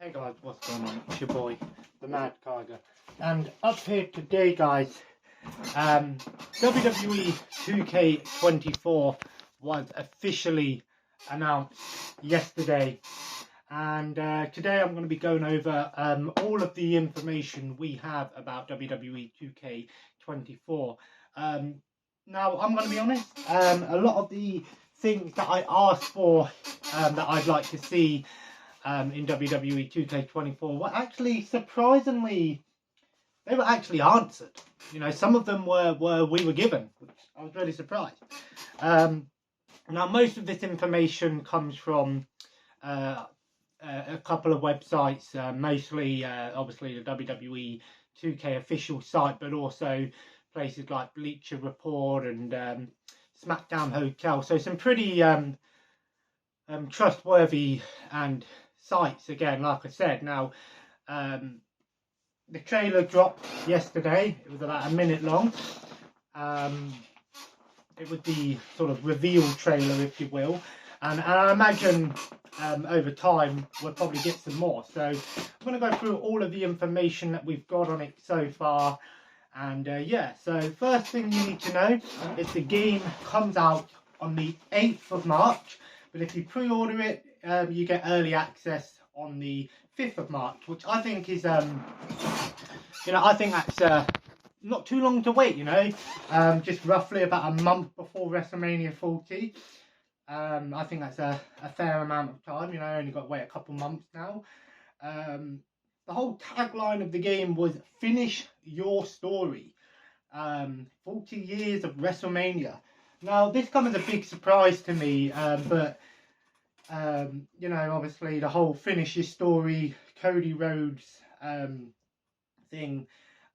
Hey guys, what's going on? It's your boy, the Mad Tiger, and up here today, guys, WWE2K24 was officially announced yesterday, and today I'm going to be going over all of the information we have about WWE2K24. Now, I'm going to be honest, a lot of the things that I asked for that I'd like to see in WWE 2K24 were actually surprisingly, they were actually answered. You know, some of them we were given, which I was really surprised. Now, most of this information comes from a couple of websites, mostly obviously the WWE 2K official site, but also places like Bleacher Report and SmackDown Hotel. So some pretty trustworthy and sites, again, like I said. Now, the trailer dropped yesterday. It was about a minute long. It was the sort of reveal trailer, if you will, and I imagine over time we'll probably get some more. So I'm going to go through all of the information that we've got on it so far. And yeah, so first thing you need to know is the game comes out on the 8th of March. But if you pre-order it, you get early access on the 5th of March, which I think is, I think that's not too long to wait, just roughly about a month before WrestleMania 40. I think that's a fair amount of time, only got to wait a couple months now. The whole tagline of the game was "Finish Your Story." 40 years of WrestleMania. Now, this comes as a big surprise to me, but, obviously the whole finish your story, Cody Rhodes thing,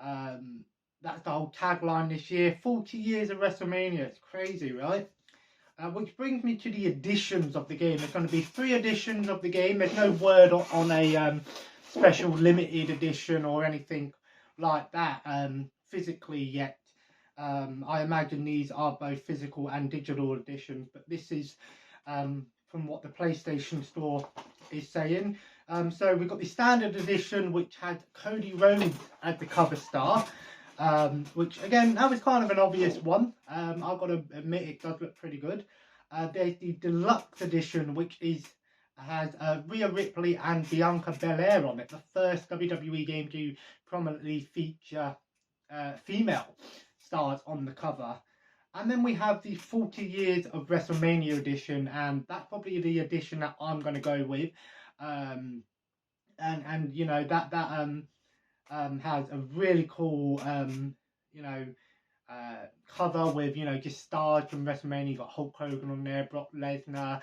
that's the whole tagline this year. 40 years of WrestleMania, it's crazy, right? Which brings me to the editions of the game. There's going to be 3 editions of the game. There's no word on a special limited edition or anything like that physically yet. I imagine these are both physical and digital editions, but this is from what the PlayStation Store is saying. So we've got the standard edition, which had Cody Rhodes as the cover star, which again, that was kind of an obvious one. I've got to admit, it does look pretty good. There's the deluxe edition, which has Rhea Ripley and Bianca Belair on it, the first WWE game to prominently feature female stars on the cover. And then we have the 40 years of WrestleMania edition, and that's probably the edition that I'm going to go with. And that has a really cool cover with just stars from WrestleMania. You got Hulk Hogan on there, Brock Lesnar,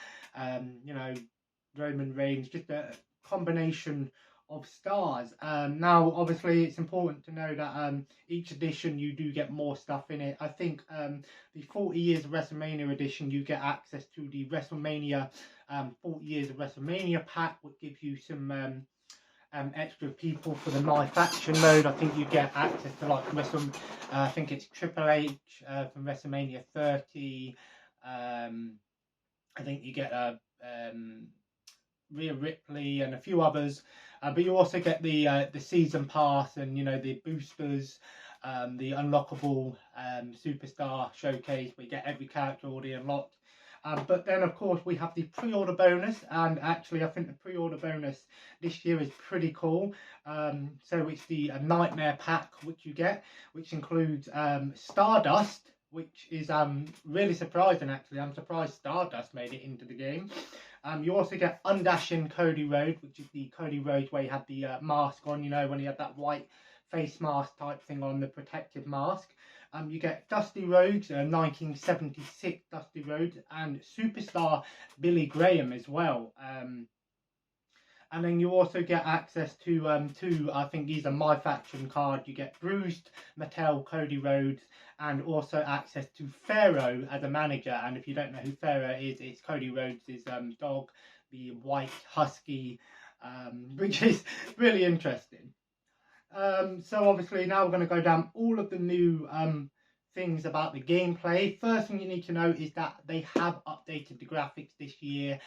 Roman Reigns, just a combination of stars. Now, obviously, it's important to know that each edition you do get more stuff in it. I think the 40 Years of WrestleMania edition, you get access to the WrestleMania 40 Years of WrestleMania pack, which gives you some extra people for the My Faction mode. I think you get access to I think it's Triple H from WrestleMania 30. I think you get Rhea Ripley and a few others, but you also get the season pass and the boosters, the unlockable superstar showcase. We get every character already unlocked, but then of course we have the pre-order bonus, and actually I think the pre-order bonus this year is pretty cool. So it's the Nightmare Pack, which you get, which includes Stardust, which is really surprising. Actually, I'm surprised Stardust made it into the game. You also get Undashing Cody Rhodes, which is the Cody Rhodes where he had the mask on, when he had that white face mask type thing on, the protective mask. You get Dusty Rhodes, 1976 Dusty Rhodes, and Superstar Billy Graham as well. And then you also get access to I think these are My Faction cards. You get Bruised, Mattel, Cody Rhodes, and also access to Pharaoh as a manager. And if you don't know who Pharaoh is, it's Cody Rhodes' dog, the white husky, which is really interesting. So obviously now we're going to go down all of the new things about the gameplay. First thing you need to know is that they have updated the graphics this year.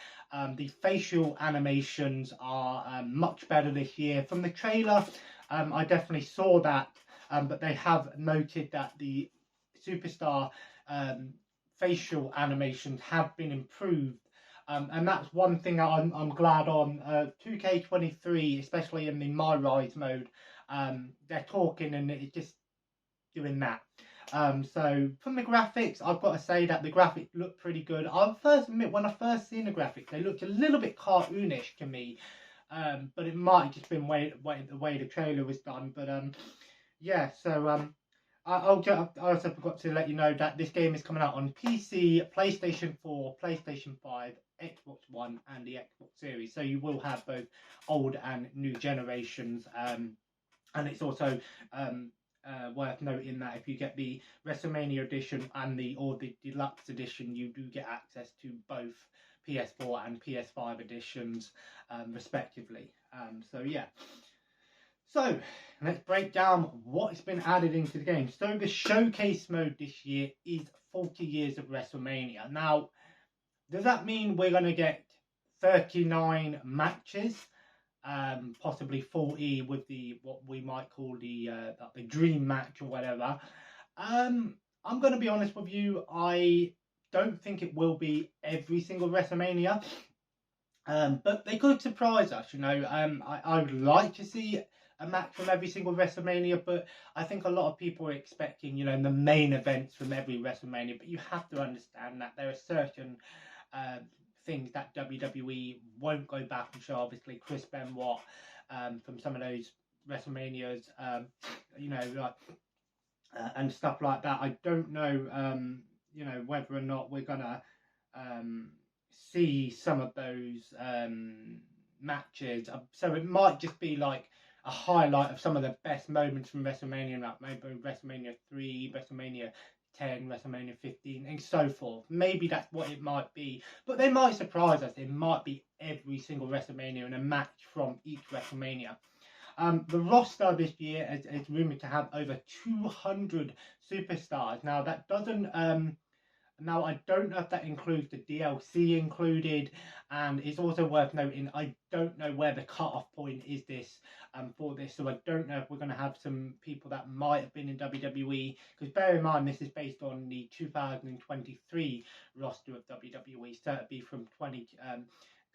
The facial animations are much better this year. From the trailer, I definitely saw that, but they have noted that the superstar facial animations have been improved. And that's one thing I'm glad on. 2K23, especially in the My Rise mode, they're talking and it's just doing that. So from the graphics, I've got to say that the graphics look pretty good. I'll first admit, when I first seen the graphics, they looked a little bit cartoonish to me. But it might have just been the way the trailer was done. But yeah, so I also forgot to let you know that this game is coming out on PC, PlayStation 4, PlayStation 5, Xbox One, and the Xbox Series. So you will have both old and new generations. And it's also worth noting that if you get the WrestleMania edition and the deluxe edition, you do get access to both PS4 and PS5 editions, respectively. So yeah. So let's break down what's been added into the game. So the showcase mode this year is 40 years of WrestleMania. Now, does that mean we're going to get 39 matches? Possibly 40 with what we might call the dream match or whatever. I'm going to be honest with you. I don't think it will be every single WrestleMania. But they could surprise us, you know. I would like to see a match from every single WrestleMania, but I think a lot of people are expecting, you know, the main events from every WrestleMania. But you have to understand that there are certain things that WWE won't go back and show. Obviously, Chris Benoit from some of those WrestleManias, you know, like and stuff like that. I don't know, you know, whether or not we're gonna see some of those matches. So it might just be like a highlight of some of the best moments from WrestleMania, like maybe WrestleMania 3, WrestleMania 10, WrestleMania 15, and so forth. Maybe that's what it might be. But they might surprise us. It might be every single WrestleMania and a match from each WrestleMania. The roster this year is rumored to have over 200 superstars. Now that doesn't now, I don't know if that includes the DLC included, and it's also worth noting, I don't know where the cut-off point is for this, so I don't know if we're going to have some people that might have been in WWE, because bear in mind, this is based on the 2023 roster of WWE, so it'd be from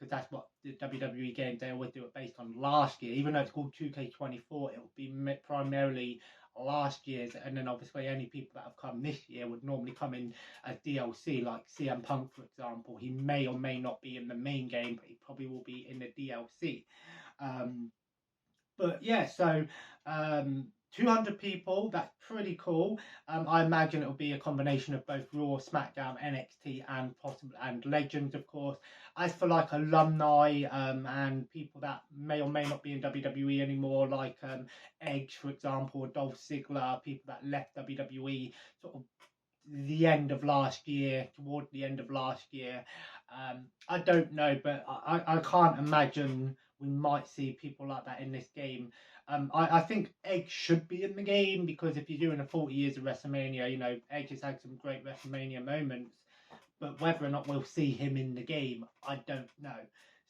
because that's what the WWE games, they always do it based on last year, even though it's called 2K24, it will be primarily last year's, and then obviously any people that have come this year would normally come in as DLC, like CM Punk, for example. He may or may not be in the main game, but he probably will be in the DLC. But yeah, so 200 people, that's pretty cool. I imagine it'll be a combination of both Raw, SmackDown, NXT, and Legends, of course. As for like alumni and people that may or may not be in WWE anymore, like Edge, for example, or Dolph Ziggler, people that left WWE sort of the end of last year, toward the end of last year. I don't know, but I can't imagine we might see people like that in this game. I think Edge should be in the game, because if you're doing a 40 years of WrestleMania, you know, Edge has had some great WrestleMania moments, but whether or not we'll see him in the game, I don't know.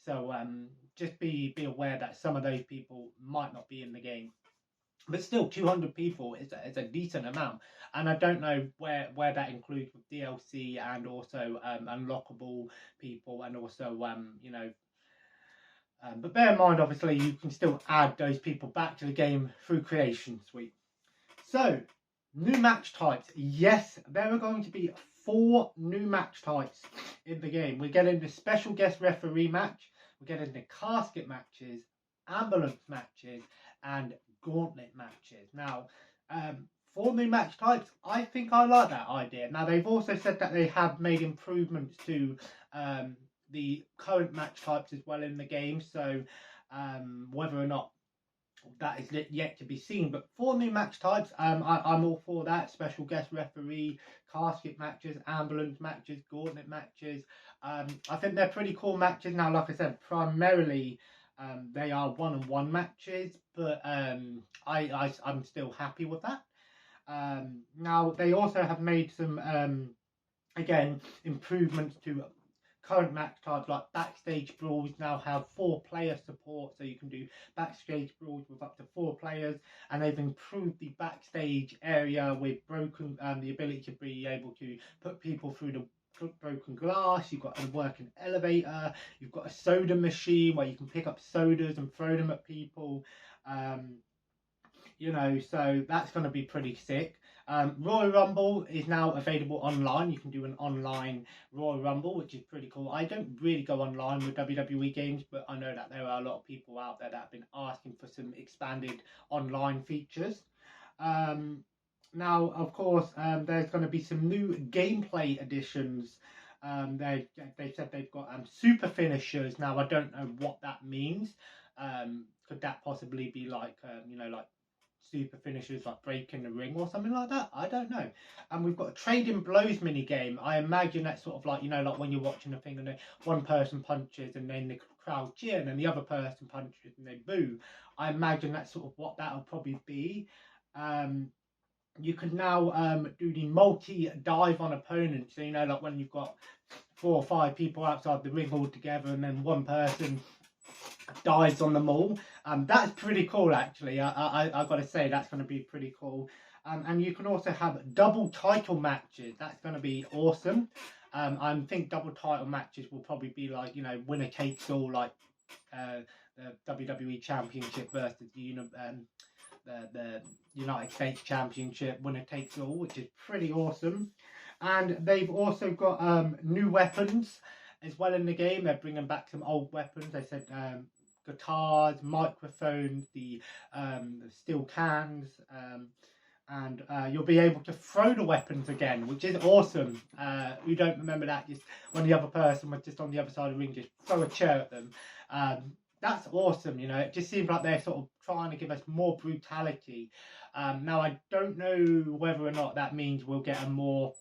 So just be aware that some of those people might not be in the game. But still, 200 people is a decent amount, and I don't know where that includes with DLC and also unlockable people, and also you know. But bear in mind, obviously, you can still add those people back to the game through Creation Suite. So, new match types. Yes, there are going to be 4 new match types in the game. We're getting the special guest referee match. We're getting the casket matches, ambulance matches, and gauntlet matches. Now, 4 new match types, I think I like that idea. Now, they've also said that they have made improvements to the current match types as well in the game, so whether or not that is yet to be seen. But 4 new match types, I'm all for that. Special guest referee, casket matches, ambulance matches, gauntlet matches. I think they're pretty cool matches. Now, like I said, primarily they are one-on-one matches, but I'm still happy with that. Now they also have made some again improvements to current match types, like backstage brawls now have 4-player support, so you can do backstage brawls with up to 4 players, and they've improved the backstage area with the ability to be able to put people through the broken glass. You've got a working elevator, you've got a soda machine where you can pick up sodas and throw them at people. You know, so that's going to be pretty sick. Royal Rumble is now available online. You can do an online Royal Rumble, which is pretty cool. I don't really go online with WWE games, but I know that there are a lot of people out there that have been asking for some expanded online features. Now, of course, there's going to be some new gameplay additions. They said they've got super finishers. Now, I don't know what that means. Could that possibly be like, you know, like super finishers like breaking the ring or something like that? I don't know. And we've got a trading blows mini game. I imagine that's sort of like, you know, like when you're watching a thing and one person punches and then the crowd cheer and then the other person punches and they boo. I imagine that's sort of what that'll probably be. You can now do the multi-dive on opponents. So, you know, like when you've got 4 or 5 people outside the ring all together and then one person dives on them all. That's pretty cool, actually. I've got to say, that's going to be pretty cool. And you can also have double title matches. That's going to be awesome. I think double title matches will probably be like, you know, winner takes all, like the WWE Championship versus the United States Championship, winner takes all, which is pretty awesome. And they've also got new weapons as well in the game. They're bringing back some old weapons. They said guitars, microphones, the steel cans, and you'll be able to throw the weapons again, which is awesome. You don't remember that, just when the other person was just on the other side of the ring, just throw a chair at them. That's awesome, you know. It just seems like they're sort of trying to give us more brutality. Now, I don't know whether or not that means we'll get a more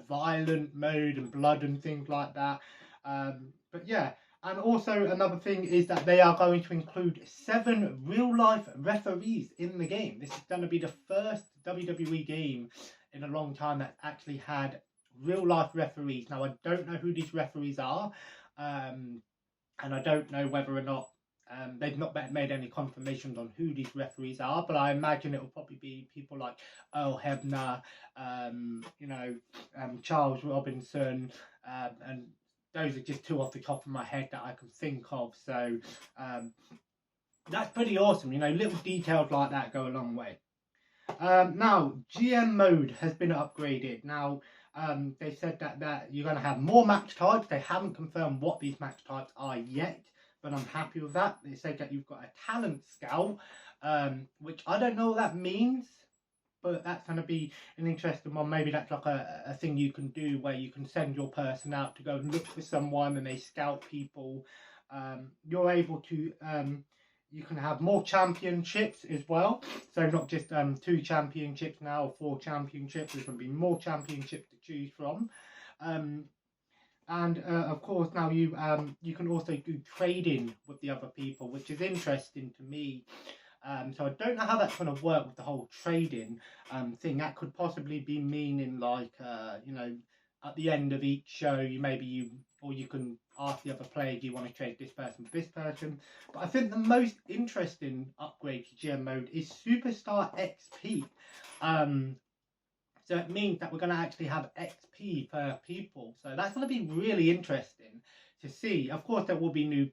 violent mode and blood and things like that. But yeah, and also another thing is that they are going to include 7 real-life referees in the game. This is going to be the first WWE game in a long time that actually had real-life referees. Now, I don't know who these referees are, and I don't know whether or not they've not made any confirmations on who these referees are, but I imagine it will probably be people like Earl Hebner, you know, Charles Robinson, and those are just 2 off the top of my head that I can think of. So that's pretty awesome. You know, little details like that go a long way. Now, GM mode has been upgraded. Now, they said that you're going to have more match types. They haven't confirmed what these match types are yet, but I'm happy with that. They said that you've got a talent scout, which I don't know what that means, but that's going to be an interesting one. Maybe that's like a thing you can do where you can send your person out to go and look for someone and they scout people. You're able to, you can have more championships as well. So not just 2 championships now or 4 championships. There's going to be more championships to choose from. And of course now you can also do trading with the other people, which is interesting to me. So I don't know how that's going to work with the whole trading thing. That could possibly be meaning like you know, at the end of each show, you can ask the other player, do you want to trade this person for this person? But I think the most interesting upgrade to GM mode is Superstar XP. So it means that we're going to actually have XP per people. So that's going to be really interesting to see. Of course, there will be new,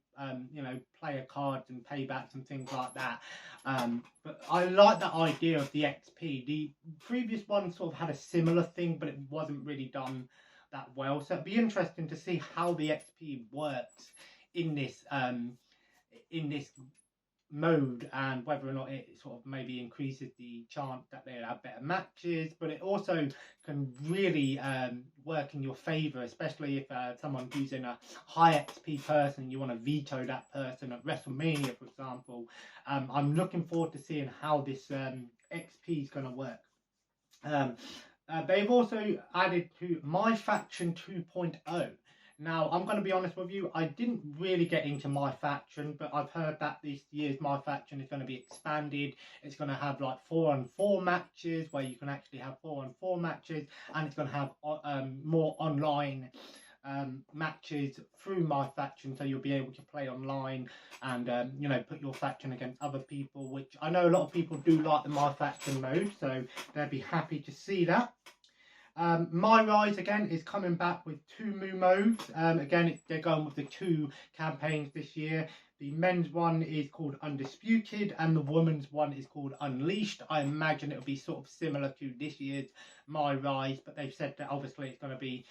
you know, player cards and paybacks and things like that. But I like that idea of the XP. The previous one sort of had a similar thing, but it wasn't really done that well. So it'd be interesting to see how the XP works in this mode, and whether or not it sort of maybe increases the chance that they'll have better matches, but it also can really work in your favor, especially if someone's using a high XP person, you want to veto that person at WrestleMania, for example. I'm looking forward to seeing how this XP is going to work. They've also added to My Faction 2.0. Now, I'm going to be honest with you, I didn't really get into my faction, but I've heard that this year's my faction is going to be expanded. It's going to have like 4-on-4 matches, where you can actually have 4-on-4 matches, and it's going to have more online matches through my faction, so you'll be able to play online and you know, put your faction against other people, which I know a lot of people do like the my faction mode, so they'll be happy to see that. My Rise again is coming back with 2 new modes. Again, they're going with the 2 campaigns this year. The men's one is called Undisputed and the women's one is called Unleashed. I imagine it'll be sort of similar to this year's My Rise, but they've said that obviously it's going to be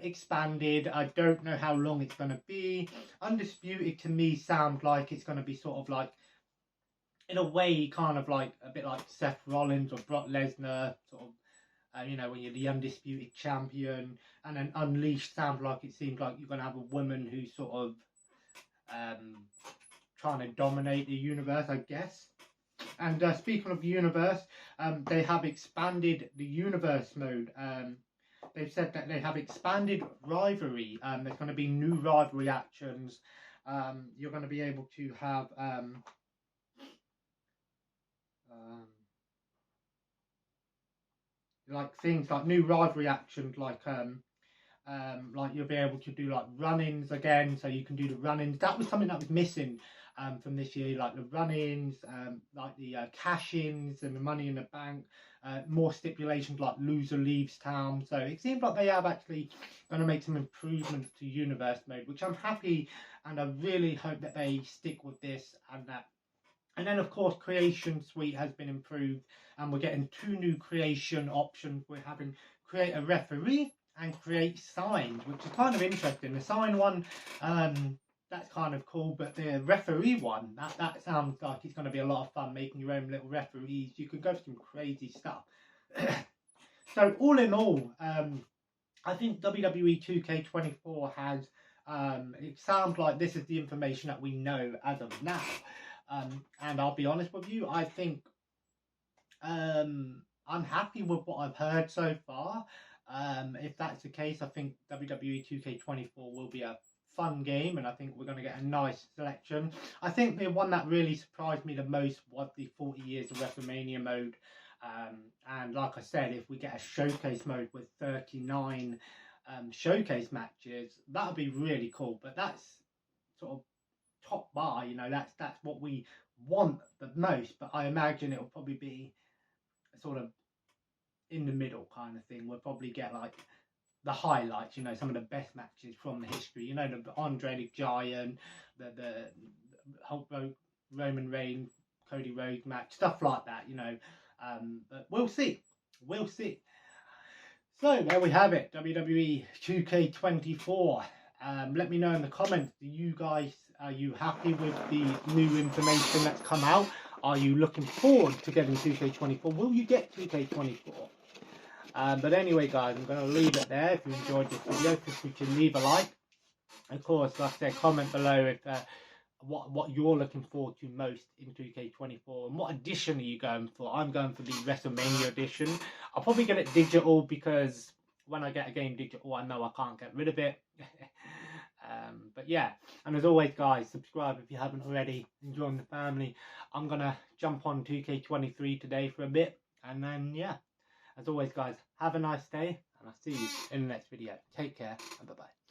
expanded. I don't know how long it's going to be. Undisputed to me sounds like it's going to be sort of like, in a way, kind of like a bit like Seth Rollins or Brock Lesnar, sort of. You know, when you're the undisputed champion. And then Unleashed sounds like, it seems like you're going to have a woman who's sort of trying to dominate the universe, I guess. And speaking of the universe, they have expanded the universe mode. They've said that they have expanded rivalry. There's going to be new rivalry actions. You're going to be able to have like things like new rivalry actions, like you'll be able to do like run-ins again, so you can do the run-ins. That was something that was missing from this year, like the run-ins, like the cash-ins and the money in the bank, more stipulations like loser leaves town. So it seems like they have actually going to make some improvements to universe mode, which I'm happy, and I really hope that they stick with this and that. And then, of course, Creation Suite has been improved, and we're getting 2 new creation options. We're having Create a Referee and Create Signs, which is kind of interesting. The sign one, that's kind of cool, but the referee one, that sounds like it's going to be a lot of fun, making your own little referees. You can go for some crazy stuff. So, all in all, I think WWE2K24 has, it sounds like this is the information that we know as of now. And I'll be honest with you, I think I'm happy with what I've heard so far. If that's the case, I think WWE 2K24 will be a fun game, and I think we're going to get a nice selection. I think the one that really surprised me the most was the 40 Years of WrestleMania mode. And like I said, if we get a showcase mode with 39 showcase matches, that would be really cool. But that's sort of top bar, you know, that's what we want the most, but I imagine it'll probably be sort of in the middle kind of thing. We'll probably get like the highlights, you know, some of the best matches from the history, you know, the Andre the Giant, the Hulk Roman Reigns, Cody Rhodes match, stuff like that, you know. But we'll see. So there we have it, WWE 2K24. Let me know in the comments, are you happy with the new information that's come out? Are you looking forward to getting 2K24? Will you get 2K24? But anyway, guys, I'm going to leave it there. If you enjoyed this video, feel free to leave a like. Of course, like I said, comment below if what you're looking forward to most in 2K24 and what edition are you going for. I'm going for the WrestleMania edition. I'll probably get it digital because when I get a game digital, I know I can't get rid of it. But yeah, and as always, guys, subscribe if you haven't already and join the family. I'm gonna jump on 2K23 today for a bit, and then yeah, as always, guys, have a nice day, and I'll see you in the next video. Take care, and bye bye.